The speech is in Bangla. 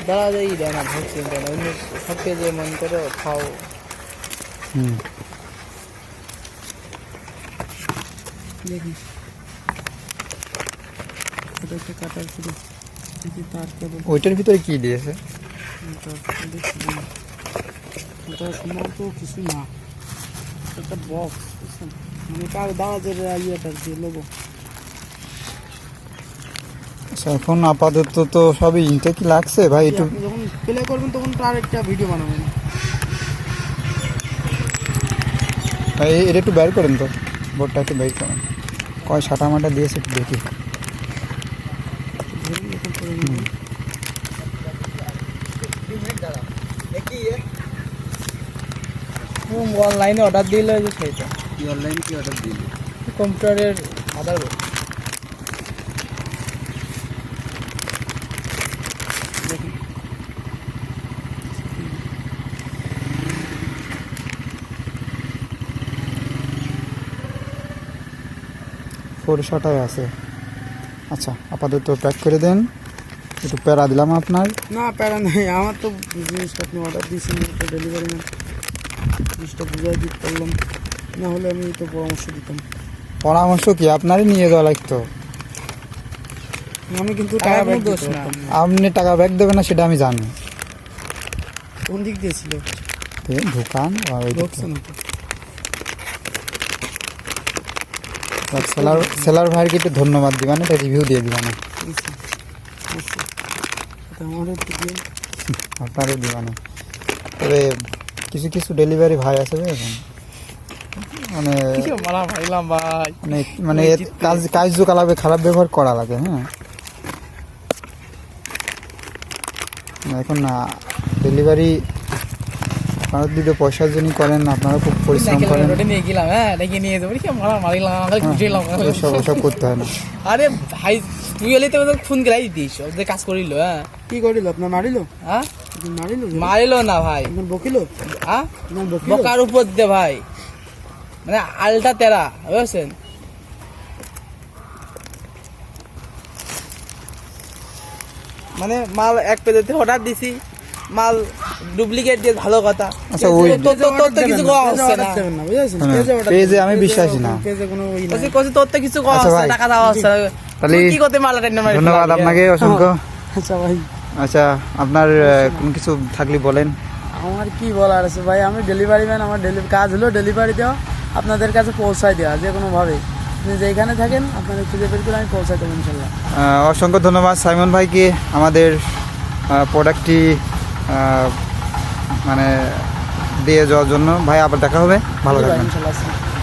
দাঁড়া যাই দেয় না, ভাবছি দেয় না, অন্য সবকে যে মন করে খাও। দেখি এটা একটা কাটার শুধু দেখি তার কেবল ওইটার ভিতরে কি দিয়েছে? ওটা সম্ভবত কিছু না, একটা বক্স বুঝছেন, মানে কার দাওয়াজের ইয়েটার দিয়ে লোগো। আচ্ছা, এখন আপাতত তো সবই ইনটেকই লাগছে ভাই। একটু আপনি যখন প্লে করবেন তখন তো আরেকটা ভিডিও বানাবেন। ভাই এটা একটু বের করেন তো, বোর্ডটা একটু বের করেন, কয় সাটা মাটা দিয়েছে একটু দেখি। অনলাইনে অর্ডার দিলে যে সেইটা অনলাইনে কি অর্ডার দিলি? কম্পিউটারের মাদারবোর্ড। দেখুন শটায় আছে। আচ্ছা, আপাতত প্যাক করে দেন, একটু প্যারা দিলাম আপনার। না প্যারা নেই, আমার তো জিনিসটা আপনি অর্ডার দিয়েছেন, তো ডেলিভারি ম্যান জিনিসটা বুঝাই দিতে পারলাম, না হলে আমি তো পরামর্শ দিতাম। পরামর্শ কি, আপনারই নিয়ে যাওয়া লাগতো। আমি কিন্তু টাকা ব্যাক দোষ না, আপনি টাকা ব্যাক দেবেন না সেটা আমি জানি। কোন দিক দিয়ে ছিল দোকান ঢুকছে না তো। সেলার ভাইকে একটু ধন্যবাদ দিবেন, এটা রিভিউ দিয়ে দিবেন। আমারও একটু দিয়ে আপনারও দিবেন। তবে কিছু কিছু ডেলিভারি ভাই আছে বুঝেছেন, মানে মারা ভাইলাম ভাই, মানে কাজ কালাবে খারাপ ব্যবহার করা লাগে। হ্যাঁ, এখন না ডেলিভারি আপনারা যদি পয়সার জন্য করেন, আপনারা খুব পরিশ্রম করেন, নিয়ে গেলাম, হ্যাঁ ডেকে নিয়ে যাবো, মারা মারিলাম, ওসব করতে হয় না। আরে ভাই তুই এলি তো ফোন গেলাই দিস, ওদের কাজ করিল। হ্যাঁ কি করিল আপনার মারিল? হ্যাঁ মারিল না ভাই, বকিল। হ্যাঁ বকার উপর দে ভাই, মানে আলটা তেরা বুঝছেন। মানে মাল এক পেজেতে অর্ডার দিছি, মাল ডুপ্লিকেট দিয়ে ভালো কথা। আচ্ছা, ওই তোর তো কিছু কওয়া হচ্ছে না, পেজে আমি বিশ্বাসী না। তোর তো কিছু কওয়া হচ্ছে না, টাকা দেওয়া হচ্ছে না, তাহলে কি করতে মাল টেন্ডার মারি। ধন্যবাদ আপনাকে অসংখ্য। আচ্ছা ভাই, আচ্ছা আপনার কোনো কিছু থাকলে বলেন। আমার কি বলার আছে ভাই, আমি ডেলিভারি ম্যান, আমার কাজ হলো ডেলিভারি দেওয়া, আপনাদের কাছে পৌঁছায় দেওয়া, যে কোনোভাবে আপনি যেখানে থাকেন আপনাদের খুঁজে বের করে আমি পৌঁছাই দেবো ইনশাল্লাহ। অসংখ্য ধন্যবাদ সাইমন ভাইকে আমাদের প্রোডাক্টটি মানে দিয়ে যাওয়ার জন্য। ভাই আবার দেখা হবে, ভালো থাকবেন। ইনশাল্লাহ।